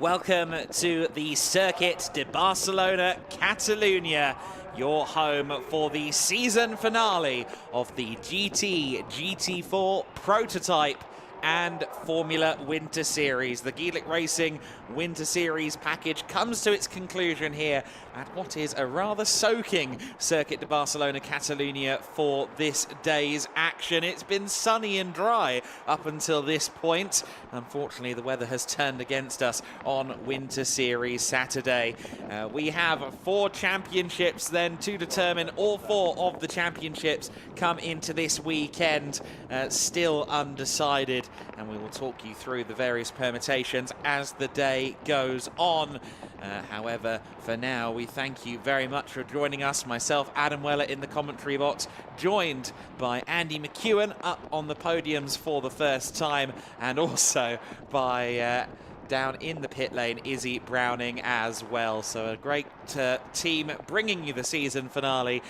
Welcome to the Circuit de Barcelona, Catalunya, your home for the season finale of the GT4 prototype and Formula Winter Series. The Geely Racing Winter Series package comes to its conclusion here at what is a rather soaking Circuit de Barcelona, Catalunya for this day's action. It's been sunny and dry up until this point. Unfortunately, the weather has turned against us on Winter Series Saturday. We have 4 championships then to determine. All 4 of the championships come into this weekend, still undecided, and we will talk you through the various permutations as the day goes on. However, for now, we thank you very much for joining us. Myself, Adam Weller, in the commentary box, joined by Andy McEwen up on the podiums for the first time, and also by down in the pit lane, Izzy Browning as well. So a great team bringing you the season finale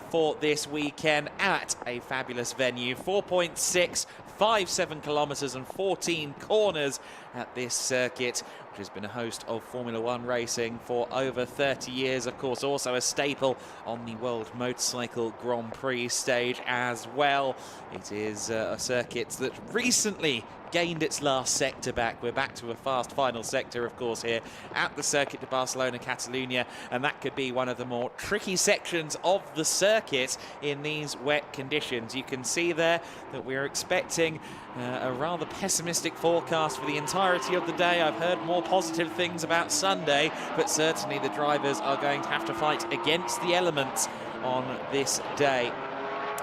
for this weekend at a fabulous venue. 4.657 kilometers and 14 corners at this circuit, which has been a host of Formula One racing for over 30 years. Of course, also a staple on the World Motorcycle Grand Prix stage as well. It is a circuit that recently gained its last sector back. We're back to a fast final sector, of course, here at the Circuit de Barcelona, Catalunya, and that could be one of the more tricky sections of the circuit in these wet conditions. You can see there that we're expecting a rather pessimistic forecast for the entirety of the day. I've heard more positive things about Sunday, but certainly the drivers are going to have to fight against the elements on this day.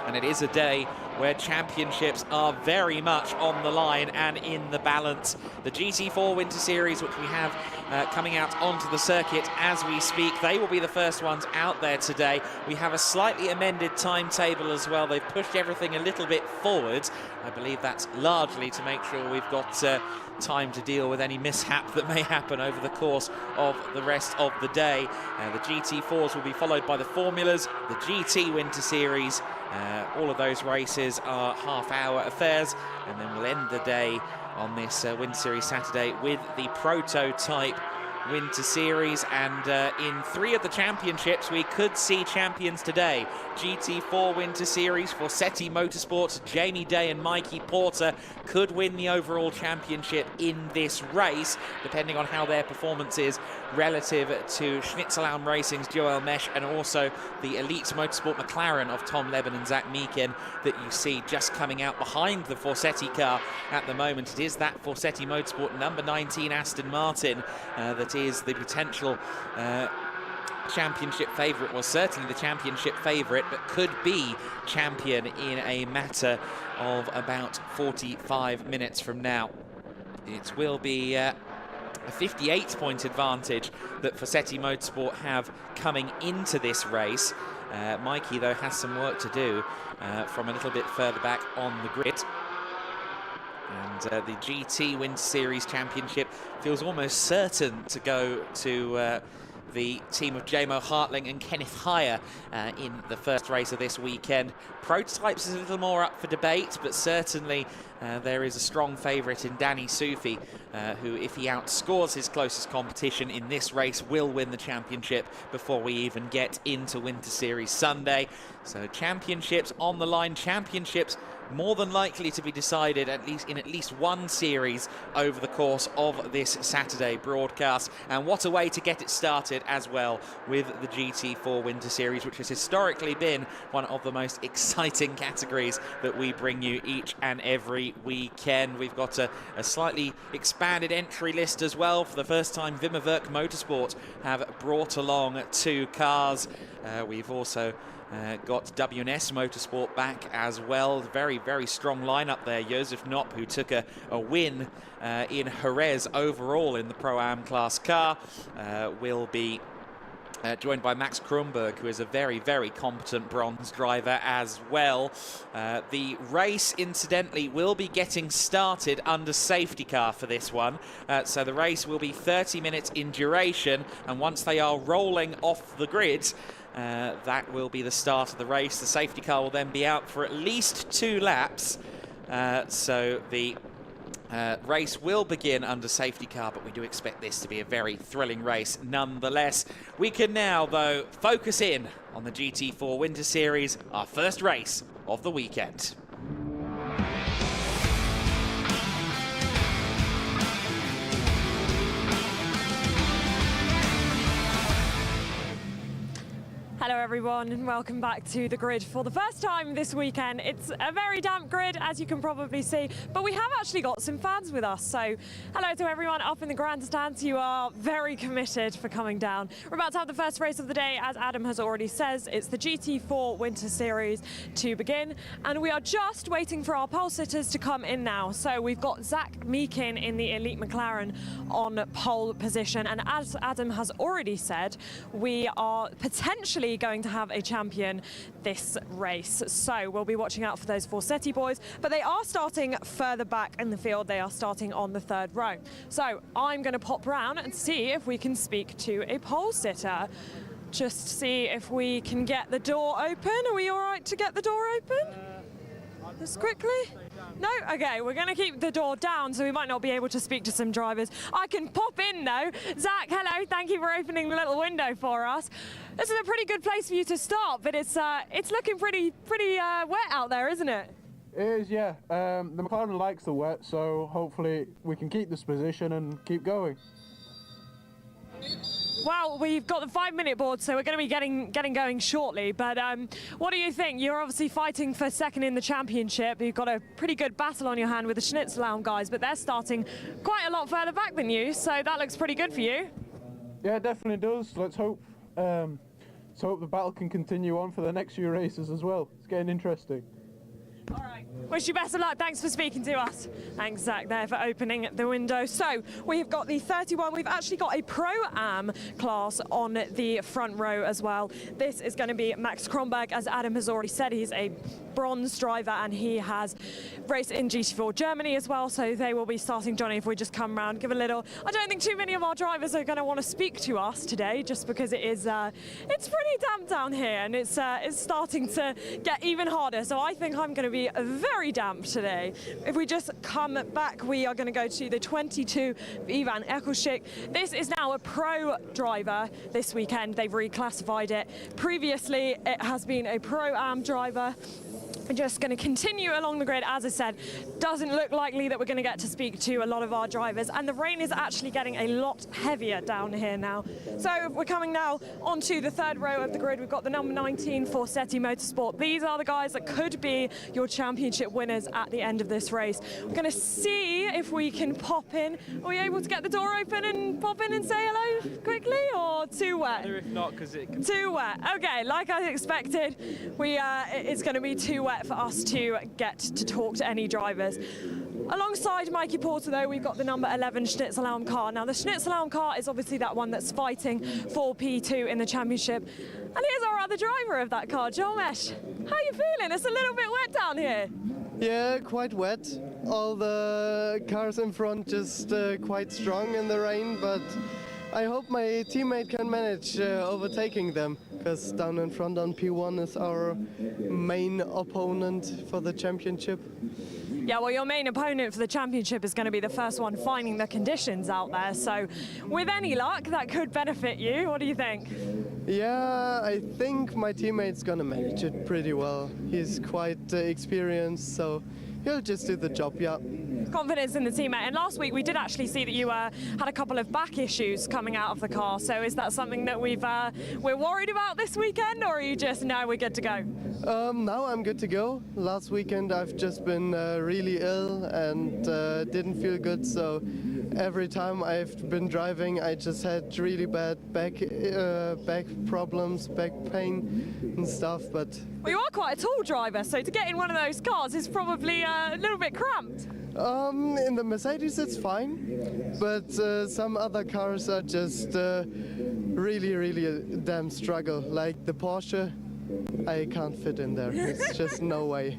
And it is a day where championships are very much on the line and in the balance. The GT4 Winter Series, which we have coming out onto the circuit as we speak, they will be the first ones out there today. We have a slightly amended timetable as well. They've pushed everything a little bit forward. I believe that's largely to make sure we've got time to deal with any mishap that may happen over the course of the rest of the day. The GT4s will be followed by the Formulas, the GT Winter Series. All of those races are half-hour affairs, and then we'll end the day on this Winter Series Saturday with the prototype Winter Series. And in 3 of the championships, we could see champions today. GT4 Winter Series, Forsetti Motorsports, Jamie Day and Mikey Porter could win the overall championship in this race, depending on how their performance is relative to Schnitzelhelm Racing's Joel Mesh, and also the Elite Motorsport McLaren of Tom Leben and Zach Meeken that you see just coming out behind the Forsetti car at the moment. It is that Forsetti Motorsport number 19 Aston Martin that is the potential championship favourite, well, certainly the championship favourite, but could be champion in a matter of about 45 minutes from now. It will be a 58-point advantage that Forsetti Motorsport have coming into this race. Mikey, though, has some work to do from a little bit further back on the grid. And the GT Winter Series Championship feels almost certain to go to the team of Jamo Hartling and Kenneth Heyer in the first race of this weekend. Prototypes is a little more up for debate, but certainly there is a strong favourite in Danny Sufi, who, if he outscores his closest competition in this race, will win the championship before we even get into Winter Series Sunday. So championships on the line, championships more than likely to be decided at least one series over the course of this Saturday broadcast. And what a way to get it started as well with the GT4 Winter Series, which has historically been one of the most exciting categories that we bring you each and every weekend. We've got a slightly expanded entry list as well. For the first time, Wimmerwerk Motorsport have brought along 2 cars. We've also got WNS Motorsport back as well. Very, very strong lineup there. Josef Knopp, who took a win in Jerez overall in the Pro-Am class car, will be joined by Max Kronberg, who is a very, very competent bronze driver as well. The race, incidentally, will be getting started under safety car for this one. So the race will be 30 minutes in duration, and once they are rolling off the grid, that will be the start of the race. The safety car will then be out for at least 2 laps. So the Race will begin under safety car, but we do expect this to be a very thrilling race nonetheless. We can now, though, focus in on the GT4 Winter Series, our first race of the weekend. Hello everyone and welcome back to the grid for the first time this weekend. It's a very damp grid, as you can probably see, but we have actually got some fans with us. So hello to everyone up in the grandstands. You are very committed for coming down. We're about to have the first race of the day. As Adam has already said, it's the GT4 Winter Series to begin, and we are just waiting for our pole sitters to come in now. So we've got Zach Meakin in the Elite McLaren on pole position, and as Adam has already said, we are potentially going to have a champion this race. So we'll be watching out for those Forsetti boys, but they are starting further back in the field. They are starting on the third row. So I'm going to pop round and see if we can speak to a pole sitter. Just see if we can get the door open. Are we all right to get the door open? Just quickly? No? Okay, we're going to keep the door down, so we might not be able to speak to some drivers. I can pop in, though. Zach, hello. Thank you for opening the little window for us. This is a pretty good place for you to start, but it's looking pretty wet out there, isn't it? It is, yeah. The McLaren likes the wet, so hopefully we can keep this position and keep going. Well, we've got the 5-minute board, so we're going to be getting going shortly. But what do you think? You're obviously fighting for second in the championship. You've got a pretty good battle on your hand with the Schnitzelhelm guys, but they're starting quite a lot further back than you, so that looks pretty good for you. Yeah, it definitely does. Let's hope the battle can continue on for the next few races as well. It's getting interesting. All right. Wish you best of luck. Thanks for speaking to us. Thanks, Zach, there for opening the window. So we've got the 31. We've actually got a Pro-Am class on the front row as well. This is going to be Max Kronberg. As Adam has already said, he's a bronze driver and he has raced in GT4 Germany as well. So they will be starting. Johnny, if we just come round, give a little. I don't think too many of our drivers are going to want to speak to us today, just because it is it's pretty damp down here and it's starting to get even harder. So I think I'm going to be very damp today. If we just come back, we are going to go to the 22 Ivan Ekelschik. This is now a pro driver this weekend. They've reclassified it. Previously, it has been a Pro-Am driver. We're just going to continue along the grid. As I said, doesn't look likely that we're going to get to speak to a lot of our drivers, and the rain is actually getting a lot heavier down here now. So we're coming now onto the third row of the grid. We've got the number 19 Forsetti Motorsport. These are the guys that could be your championship winners at the end of this race. We're going to see if we can pop in. Are we able to get the door open and pop in and say hello quickly, or too wet? If not, because it can... Too wet. Okay, like I expected, it's going to be too wet for us to get to talk to any drivers. Alongside Mikey Porter, though, we've got the number 11 Schnitzelhelm car. Now, the Schnitzelhelm car is obviously that one that's fighting for P2 in the championship. And here's our other driver of that car, Joel Mesh. How are you feeling? It's a little bit wet down here. Yeah, quite wet. All the cars in front just quite strong in the rain, but I hope my teammate can manage overtaking them, because down in front on P1 is our main opponent for the championship. Yeah, well, your main opponent for the championship is going to be the first one finding the conditions out there. So with any luck, that could benefit you. What do you think? Yeah, I think my teammate's going to manage it pretty well. He's quite experienced, so he'll just do the job, yeah. Confidence in the teammate. And last week we did actually see that you had a couple of back issues coming out of the car. So is that something that we're worried about this weekend, or are you just, no, we're good to go? Now I'm good to go. Last weekend I've just been really ill and didn't feel good, so every time I've been driving I just had really bad back problems, back pain and stuff. But well, you are quite a tall driver, so to get in one of those cars is probably a little bit cramped. In the Mercedes it's fine, but some other cars are just really a damn struggle. Like the Porsche, I can't fit in there. It's just no way.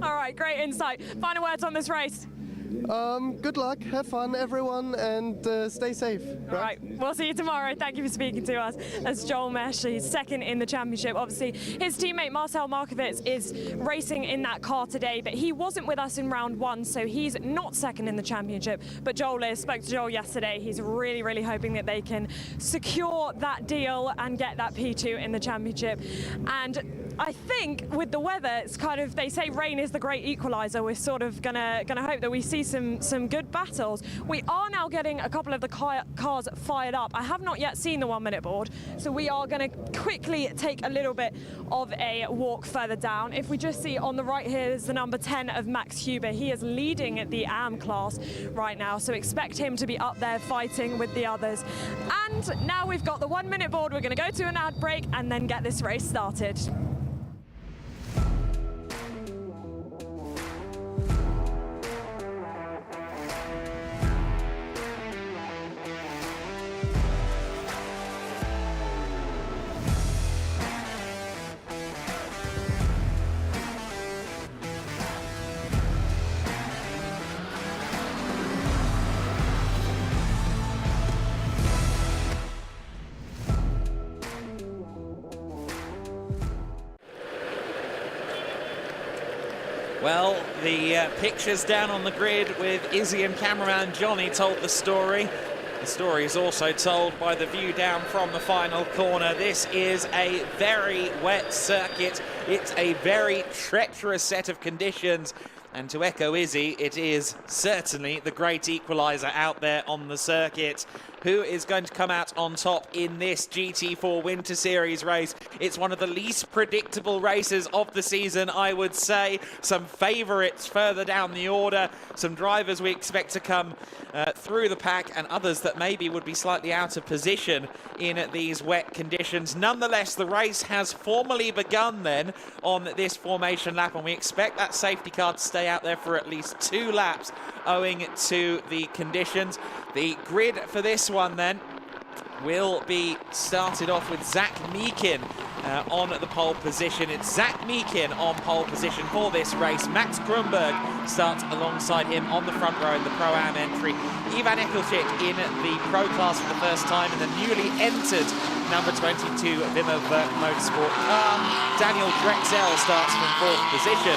All right, great insight. Final words on this race. Good luck, have fun, everyone, and stay safe. All right, we'll see you tomorrow. Thank you for speaking to us. That's Joel Mesh. He's second in the championship. Obviously, his teammate Marcel Markovits is racing in that car today, but he wasn't with us in round one, so he's not second in the championship. But Joel is. Spoke to Joel yesterday. He's really, really hoping that they can secure that deal and get that P2 in the championship. And I think with the weather, it's kind of, they say rain is the great equalizer. We're sort of gonna hope that we see some good battles. We are now getting a couple of the cars fired up. I have not yet seen the 1 minute board, so we are gonna quickly take a little bit of a walk further down. If we just see on the right here is the number 10 of Max Huber. He is leading the AM class right now, so expect him to be up there fighting with the others. And now we've got the 1 minute board. We're gonna go to an ad break and then get this race started. Well, the pictures down on the grid with Izzy and cameraman Johnny told the story. The story is also told by the view down from the final corner. This is a very wet circuit. It's a very treacherous set of conditions. And to echo Izzy, it is certainly the great equaliser out there on the circuit. Who is going to come out on top in this GT4 Winter Series race? It's one of the least predictable races of the season, I would say. Some favourites further down the order. Some drivers we expect to come through the pack, and others that maybe would be slightly out of position in these wet conditions. Nonetheless, the race has formally begun then on this formation lap, and we expect that safety car to stay out there for at least 2 laps owing to the conditions. The grid for this one then will be started off with Zach Meakin on the pole position. It's Zach Meakin on pole position for this race. Max Grunberg starts alongside him on the front row in the Pro-Am entry. Ivan Ekelchik in the Pro class for the first time in the newly entered number 22 Wimmer Motorsport car. Daniel Drexel starts from 4th position